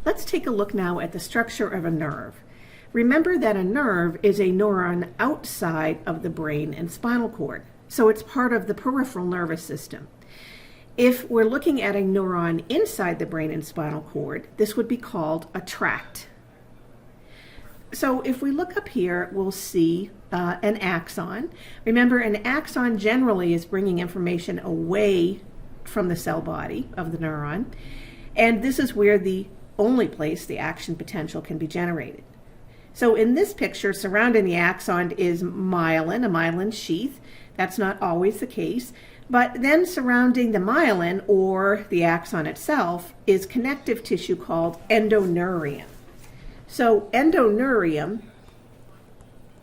Let's take a look now at the structure of a nerve. Remember that a nerve is a neuron outside of the brain and spinal cord, so it's part of the peripheral nervous system. If we're looking at a neuron inside the brain and spinal cord, this would be called a tract. So if we look up here, we'll see an axon. Remember, an axon generally is bringing information away from the cell body of the neuron, and this is where the only place the action potential can be generated. So in this picture, surrounding the axon is myelin, a myelin sheath. That's not always the case. But then surrounding the myelin, or the axon itself, is connective tissue called endoneurium. So endoneurium,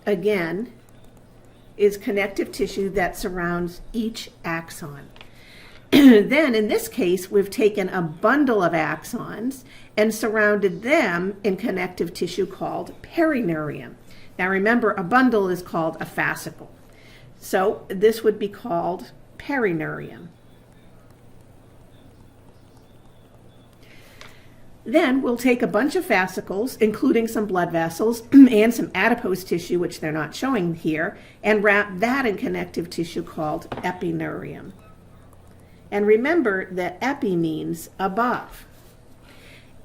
again, is connective tissue that surrounds each axon. Then in this case, we've taken a bundle of axons and surrounded them in connective tissue called perineurium. Now remember, a bundle is called a fascicle. So this would be called perineurium. Then we'll take a bunch of fascicles, including some blood vessels and some adipose tissue, which they're not showing here, and wrap that in connective tissue called epineurium. And remember that epi means above.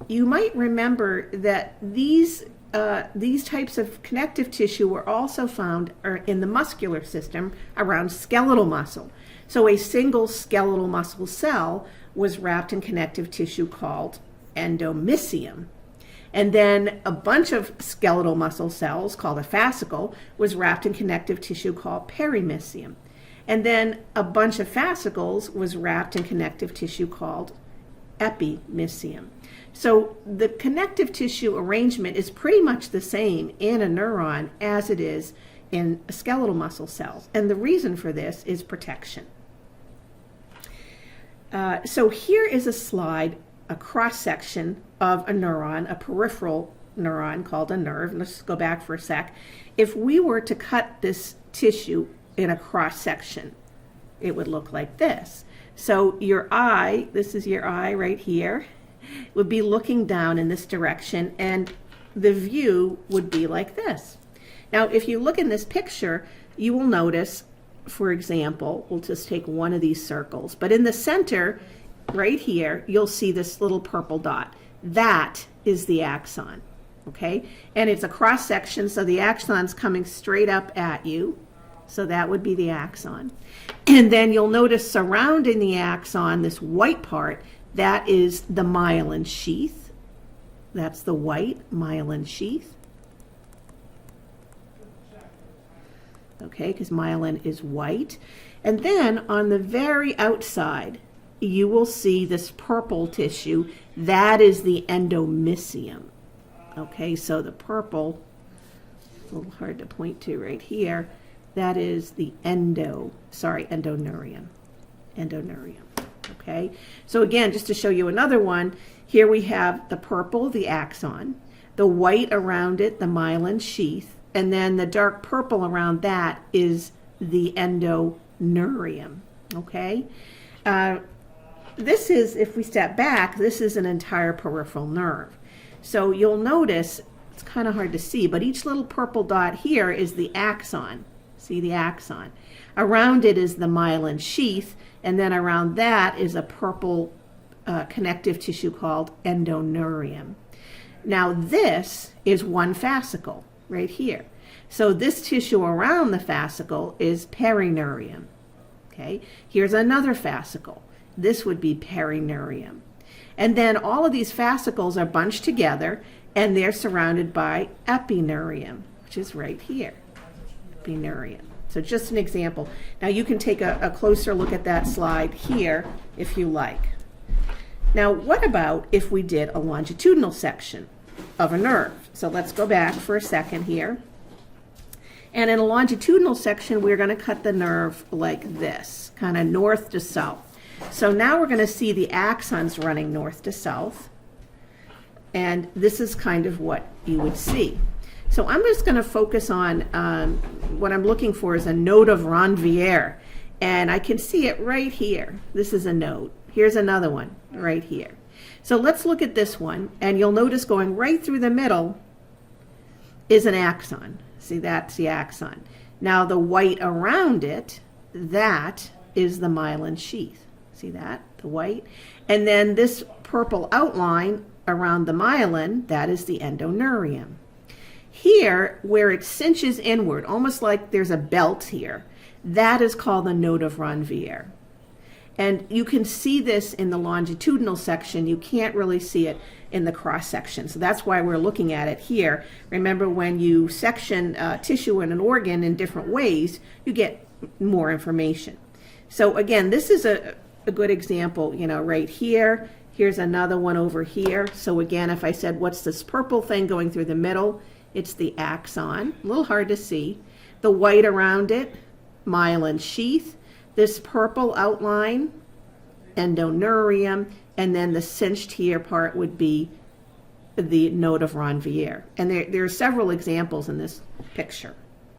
You might remember that these types of connective tissue were also found in the muscular system around skeletal muscle. So a single skeletal muscle cell was wrapped in connective tissue called endomysium. And then a bunch of skeletal muscle cells, called a fascicle, was wrapped in connective tissue called perimysium. And then a bunch of fascicles was wrapped in connective tissue called epimysium. So the connective tissue arrangement is pretty much the same in a neuron as it is in skeletal muscle cells. And the reason for this is protection. So here is a slide, a cross-section of a neuron, a peripheral neuron called a nerve. Let's just go back for a sec. If we were to cut this tissue in a cross-section, it would look like this. So your eye, this is your eye right here, would be looking down in this direction, and the view would be like this. Now, if you look in this picture, you will notice, for example, we'll just take one of these circles, but in the center, right here, you'll see this little purple dot. That is the axon, okay? And it's a cross-section, so the axon's coming straight up at you. So that would be the axon. And then you'll notice surrounding the axon, this white part, that is the myelin sheath. That's the white myelin sheath. Okay, because myelin is white. And then on the very outside, you will see this purple tissue. That is the endomysium. Okay, so the purple, a little hard to point to right here, that is the endoneurium. Endoneurium, okay? So again, just to show you another one, here we have the purple, the axon, the white around it, the myelin sheath, and then the dark purple around that is the endoneurium, okay? This is, if we step back, this is an entire peripheral nerve. So you'll notice, it's kind of hard to see, but each little purple dot here is the axon. See the axon. Around it is the myelin sheath, and then around that is a purple connective tissue called endoneurium. Now this is one fascicle right here. So this tissue around the fascicle is perineurium. Okay, here's another fascicle. This would be perineurium. And then all of these fascicles are bunched together, and they're surrounded by epineurium, which is right here. Epineurium. So just an example. Now you can take a closer look at that slide here if you like. Now what about if we did a longitudinal section of a nerve? So let's go back for a second here. And in a longitudinal section, we're going to cut the nerve like this, kind of north to south. So now we're going to see the axons running north to south. And this is kind of what you would see. So I'm just going to focus on what I'm looking for is a node of Ranvier. And I can see it right here. This is a node. Here's another one right here. So let's look at this one, and you'll notice going right through the middle is an axon. See, that's the axon. Now the white around it, that is the myelin sheath. See that, the white? And then this purple outline around the myelin, that is the endoneurium. Here, where it cinches inward, almost like there's a belt here, that is called the node of Ranvier. And you can see this in the longitudinal section. You can't really see it in the cross section. So that's why we're looking at it here. Remember, when you section tissue in an organ in different ways, you get more information. So again, this is a good example, you know, right here. Here's another one over here. So again, if I said, what's this purple thing going through the middle? It's the axon, a little hard to see. The white around it, myelin sheath. This purple outline, endoneurium, and then the cinched here part would be the node of Ranvier. And there are several examples in this picture.